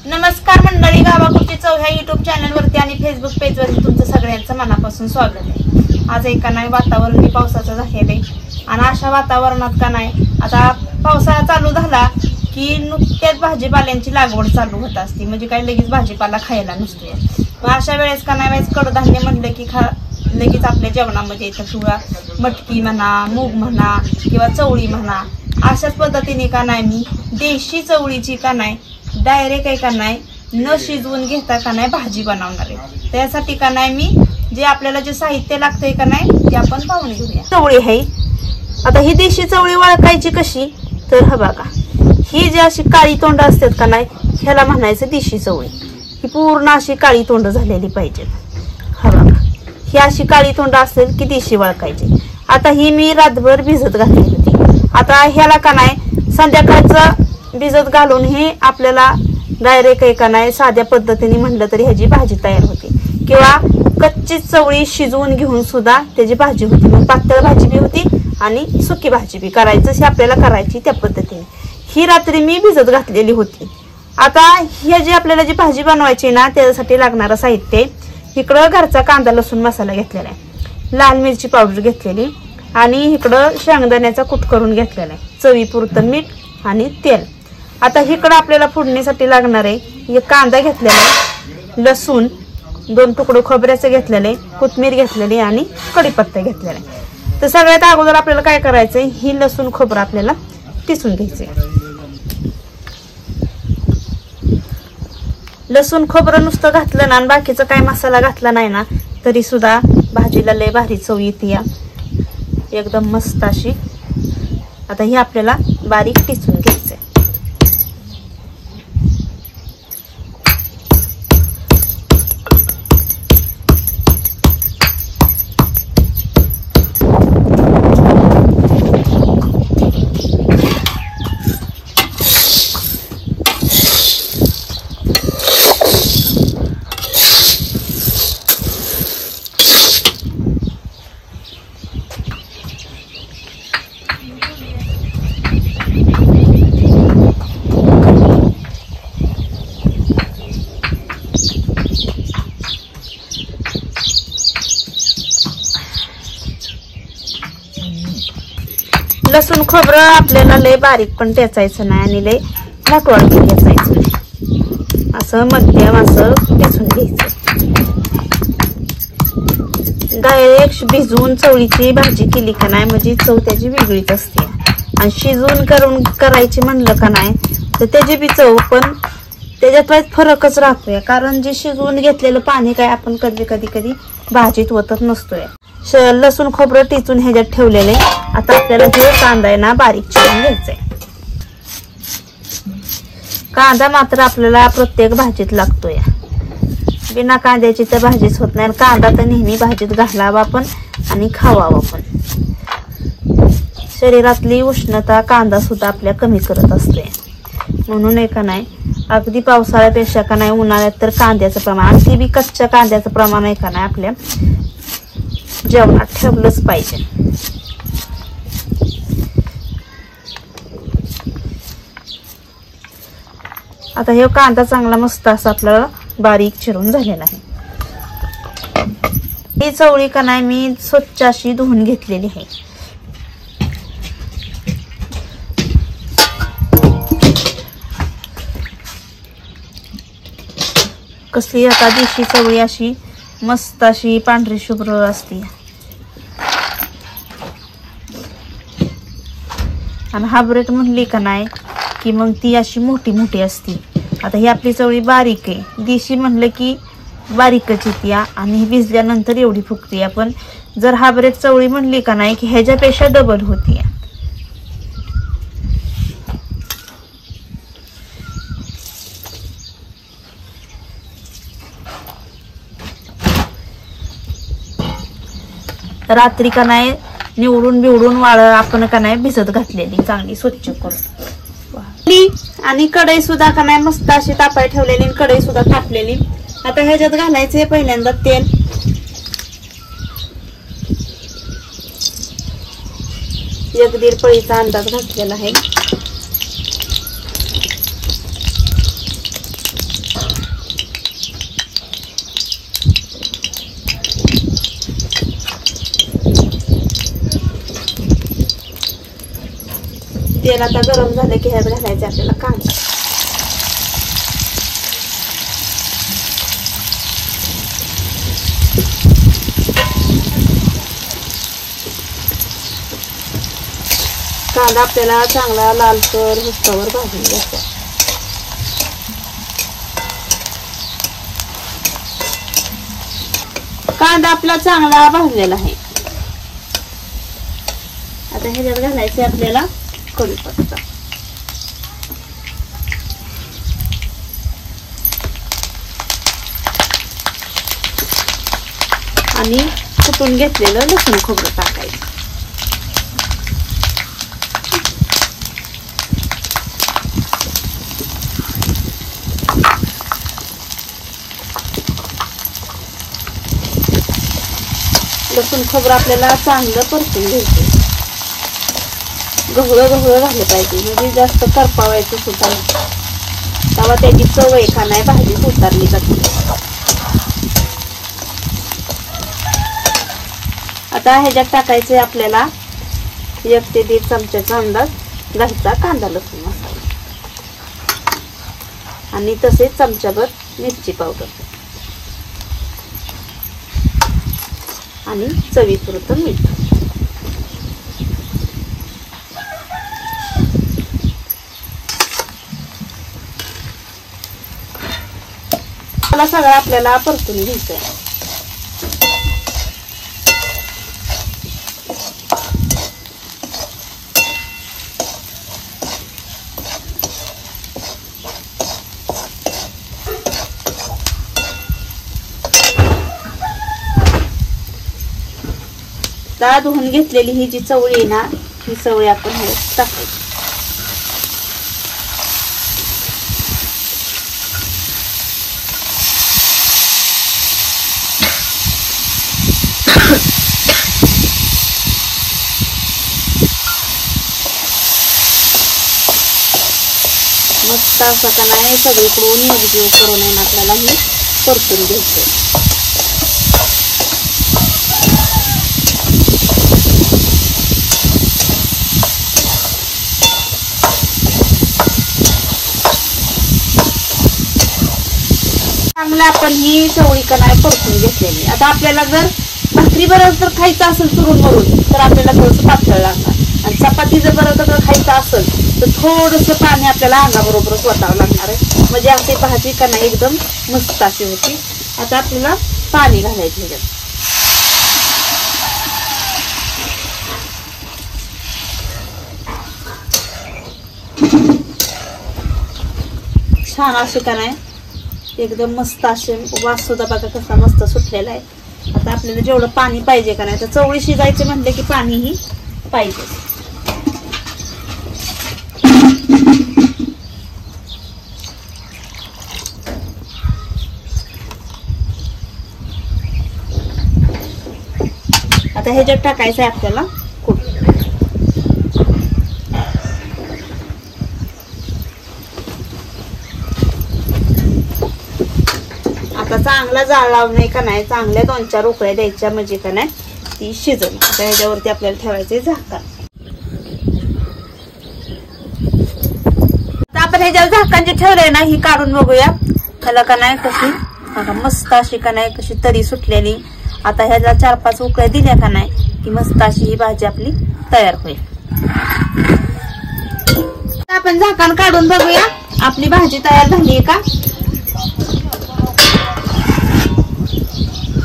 नमस्कार मंडळी, गावाकडची चव ह्या युट्यूब चॅनलवरती आणि फेसबुक पेजवरती तुमचं सगळ्यांचं मनापासून स्वागत आहे। आज एका नाही वातावरण पावसाचं झालेलं आहे आणि अशा वातावरणात का नाही आता पावसाळा चालू झाला की नुकत्याच भाजीपाल्यांची लागवड चालू होत असते, म्हणजे काही लगेच भाजीपाला खायला नसतो। मग अशा वेळेस का नाही वेळेस कडधान्य म्हणलं की लगेच आपल्या जेवणामध्ये येतं, किंवा मटकी म्हणा, मूग म्हणा किंवा चवळी म्हणा। अशाच पद्धतीने का नाही मी देशी चवळीची का नाही डायरेक्ट आहे का नाही न शिजवून घेता का नाही भाजी बनवणार आहे। त्यासाठी का नाही मी जे आपल्याला जे साहित्य लागतंय का नाही ते आपण पाहून घेऊया। चवळी आहे, आता ही देशी चवळी ओळखायची कशी तर हा बघा, ही जी अशी काळी तोंड असतात का नाही ह्याला म्हणायचं देशी चवळी। ही पूर्ण अशी काळी तोंड झालेली पाहिजे। हा बघा, ही अशी काळी तोंड असेल की देशी ओळखायची। आता ही मी रातभर भिजत घातली होती। आता ह्याला का नाही संध्याकाळचं भिजत घालून हे आपल्याला डायरेक्ट आहे का नाही साध्या पद्धतीने म्हणलं तरी ह्याची भाजी तयार होते, किंवा कच्ची चवळी शिजवून घेऊन सुद्धा त्याची भाजी होती। मग पातळ भाजी बी होती आणि सुकी भाजी बी करायचं जशी आपल्याला करायची त्या पद्धतीने। ही रात्री मी भिजत घातलेली होती। आता ही जी आपल्याला जी भाजी बनवायची ना त्यासाठी लागणारं साहित्य इकडं घरचा कांदा लसूण मसाला घेतलेला आहे, लाल मिरची पावडर घेतलेली आणि इकडं शेंगदाण्याचा कूट करून घेतलेला आहे, चवीपुरतं मीठ आणि तेल। आता इकडं आपल्याला फोडणीसाठी लागणार आहे एक कांदा घेतलेला आहे, लसूण 2 तुकडे खोबऱ्याचे घेतलेले, कोथिंबीर घेतलेली आणि कढीपत्ता घेतलेला आहे। तर सगळ्यात अगोदर आपल्याला काय करायचंय, ही लसूण खोबरं आपल्याला किसून घ्यायचंय। लसूण खोबरं नुसतं घातलं ना आणि बाकीचा काय मसाला घातला नाही ना तरी सुद्धा भाजीला लय भारी चव येते या एकदम मस्त अशी। आता ही आपल्याला बारीक किसून घ्यायचंय। लसूण खोबरं आपल्याला लय बारीक पण टेचायचं नाही आणि लय मोठवाड टेचायचं नाही, असं मध्यम असं टेचून घ्यायचं। डायरेक्ट भिजवून चवळीची भाजी केली का नाही म्हणजे चव त्याची वेगळीच असते, आणि शिजवून करायची म्हणलं का नाही तर त्याची बी चव पण त्याच्यात फरकच राहतोय, कारण जे शिजवून घेतलेलं पाणी काय आपण कधी भाजीत ओतत नसतोय। लसूण खोबरं टिचून ह्याच्यात ठेवलेले। आता आपल्याला हे कांदा आहे ना बारीक चिरून घ्यायचाय। कांदा मात्र आपल्याला प्रत्येक भाजीत लागतोय, बिना कांद्याची तर भाजीच होत नाही। कांदा तर नेहमी भाजीत घालावा पण आणि खावावा पण। शरीरातली उष्णता कांदा सुद्धा आपल्या कमी करत असतोय, म्हणून आहे का नाही अगदी पावसाळ्यापेक्षा का नाही उन्हाळ्यात तर कांद्याचं प्रमाण, ते बी कच्च्या कांद्याचं प्रमाण आहे का नाही आपल्या जेवणात ठेवलंच पाहिजे। आता हे कांदा चांगला मस्त असा आपल्याला बारीक चिरून झालेला आहे। ही चवळी का नाही मी स्वच्छ अशी धुवून घेतलेली आहे। कसली आता देशी चवळी अशी मस्त अशी पांढरी शुभ्र असते, आणि हायब्रिड म्हणली का नाही की मग ती अशी मोठी मोठी असते। आता ही आपली चवळी बारीक आहे, देशी म्हणलं की बारीकच येते आणि भिजल्यानंतर एवढी फुगते। आपण जर हायब्रिड चवळी म्हणली का नाही की ह्याच्यापेक्षा डबल होती। रात्री का नाही निवडून बिवडून वाळ आपण का नाही भिजत घातलेली चांगली स्वच्छ करून, आणि कढई सुद्धा का नाही मस्त अशी तापाय ठेवलेली, कढई सुद्धा तापलेली। आता ह्याच्यात घालायचे पहिल्यांदा तेल, 1-1.5 पळीचा अंदाज घातलेला आहे। तेल आता गरम झालं की ह्यात घालायचं आपल्याला कांदा. कांदा आपल्याला चांगला लालसर हुसकावर भाजून घ्यायचा. कांदा आपला चांगला भाजलेला आहे. आता ह्याच्यात घालायचे आपल्याला कढीपत्ता. आणि कुटून घेतलेलं लसूण खोबरं टाकायचं. लसूण खोबरं आपल्याला चांगलं परतून घ्यायचं. गहळं गहळं झालं पाहिजे, म्हणजे जास्त करपावायचं सुद्धा नाही, तेव्हा त्याची चव आहे का नाही भाजी उतारली जाते. आता ह्याच्यात टाकायचे आपल्याला 1 ते 1.5 चमच्याचा अंदाज घरचा कांदा लसूण मसाला आणि तसेच चमचाभर मिरची पावडर आणि चवीपुरतं मीठ. मला सगळं आपल्याला परतून घ्यायचं आहे. डाळ धुवून घेतलेली ही जी चवळी आहे ना, ही चवळी आपण ह्यात टाकायची. मस्त असं का नाही सगळीकडून मजबूत करून आहे ना आपल्याला ही परतून घ्यायचं. चांगलं आपण ही चवळी का नाही परतून घेतलेली. आता आपल्याला जर भाकरी बरोबर जर खायचं असेल चुरून मरून तर आपल्याला थोडंसं पातळ लागणार, आणि चपाती जर बरोबर जर खायचं असेल तर थोडंसं पाणी आपल्याला अंगाबरोबरच वतावं लागणार आहे, म्हणजे आपली भाजी का नाही एकदम मस्त अशी होती. आता आपल्याला पाणी घालायचं ह्याच्यात. छान अशी का नाही एकदम मस्त असे वास सुद्धा बघा कसा मस्त सुटलेला आहे. आता आपल्याला जेवढं पाणी पाहिजे का नाही, तर चवळी शिजायचे म्हटले की पाणीही पाहिजे. आता ह्याच्यात टाकायचं आहे आपल्याला कूट. आता चांगला जाळ लावणे का नाही, चांगल्या 2-4 उकळ्या द्यायच्या म्हणजे का नाही ती शिजल. आता ह्याच्यावरती आपल्याला ठेवायचे झाकण. आता आपण ह्याच्यावर झाकण जे ठेवलंय ना ही काढून बघूया. त्याला का नाही कशी मस्त अशी का नाही कशी तरी सुटलेली. आता ह्याला 4-5 उकळ्या दिल्या का नाही की मस्त अशी ही भाजी आपली तयार होईल. आपण झाकण काढून बघूया आपली भाजी तयार झाली का.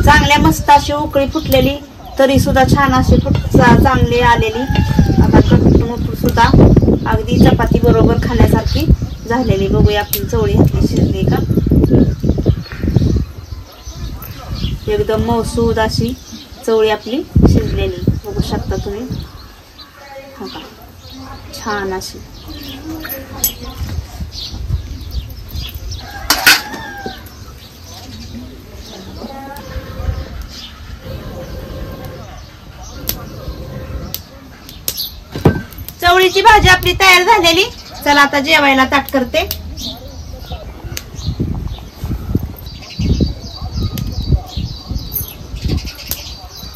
चांगल्या मस्त अशी उकळी फुटलेली, तरी सुद्धा छान अशी चांगली आलेली. आता कटमट सुद्धा अगदी चपाती बरोबर खाण्यासारखी झालेली. बघूया आपली चवळी आपली शिजली का. एकदम मौसूद अशी चवळी आपली शिजलेली बघू शकता तुम्ही. हो का छान अशी. चवळीची भाजी आपली तयार झालेली. चला आता जेवायला ताट करते.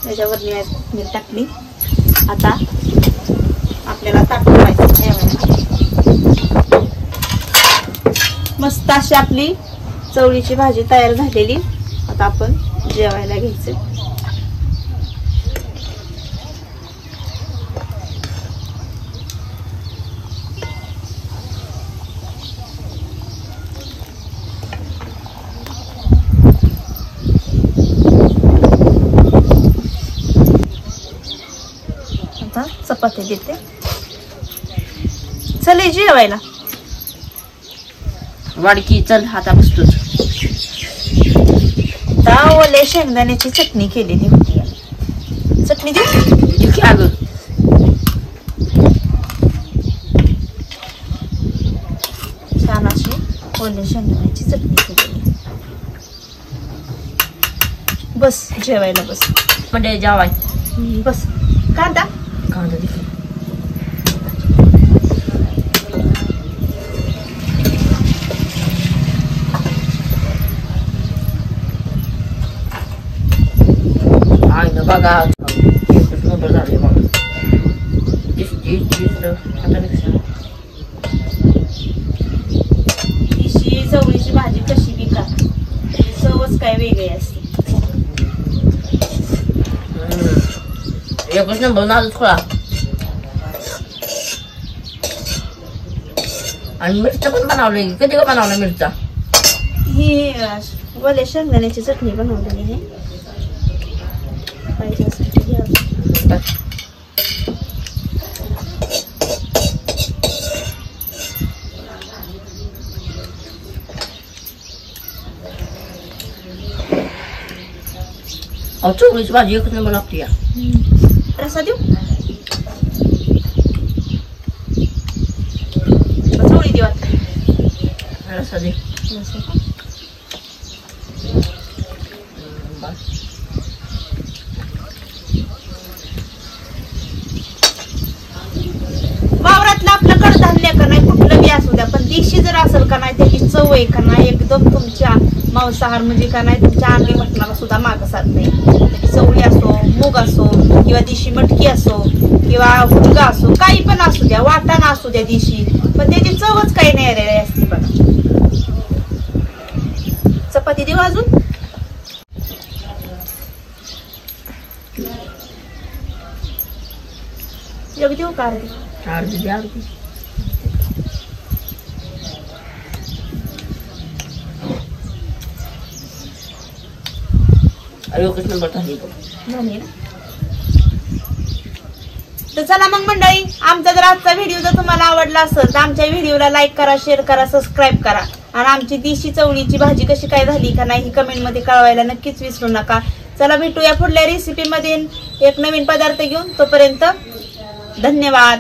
त्याच्यावर मीठ टाकली. आता आपल्याला ताट ठेवायचं जेवायला. मस्त अशी आपली चवळीची भाजी तयार झालेली. आता आपण जेवायला घ्यायचं. आता चपाती देते. चल जेवायला. वाडकी चल आता बसतोच. ओले शेंगदाण्याची चटणी केलेली होती. चटणी देऊ की अगं छान अशी ओले शेंगदाण्याची चटणी केलेली. बस जेवायला बस. म्हणजे जेवाय बस. कांदा कांदा दे. बघा एकच मोठं झाले बघा. देशी चवळीची भाजी कशी बी का चवच काय वेगळी असते. एकच नंबर नाजूक खोळा. आणि मिरच्या पण बनवली. कधी का बनवल्या मिरच्या? ही ओल्या शेंगदाण्याची चटणी बनवलेली आहे. पाहिजे असेल तर घ्या. चवळीची भाजी एकच नंबर लागते. या रसा देऊ. चवळी देऊ आता. रसा दे. वावरातलं आपलं कडधान्य का नाही कुठलं बी असू द्या, पण देशी जर असेल का नाही त्याची चव आहे का नाही एकदम तुमच्या मांसाहार म्हणजे का नाही तुमच्या अंगी मटणाला सुद्धा मागं साथ नाही. त्याची चवळी असो, मूग असो किंवा देशी मटकी असो किंवा हुलगा असो, काही पण असू द्या, वाटाणा असू द्या देशी, पण त्याची चवच काही नाही रे असते बघा. चपाती देऊ अजून. योग्य देऊ का अर्धी? अर्धी द्या अर्धी. एकच नंबर झाली झाली ना. तर चला मग मंडळी, आमचा जर आजचा व्हिडिओ जर तुम्हाला आवडला असेल तर आमच्या व्हिडिओला लाईक करा, शेअर करा, सबस्क्राईब करा. आणि आमची देशी चवळीची भाजी कशी काय झाली का नाही ही कमेंट मध्ये कळवायला नक्कीच विसरू नका. चला भेटूया पुढल्या रेसिपी मध्ये एक नवीन पदार्थ घेऊन. तोपर्यंत धन्यवाद.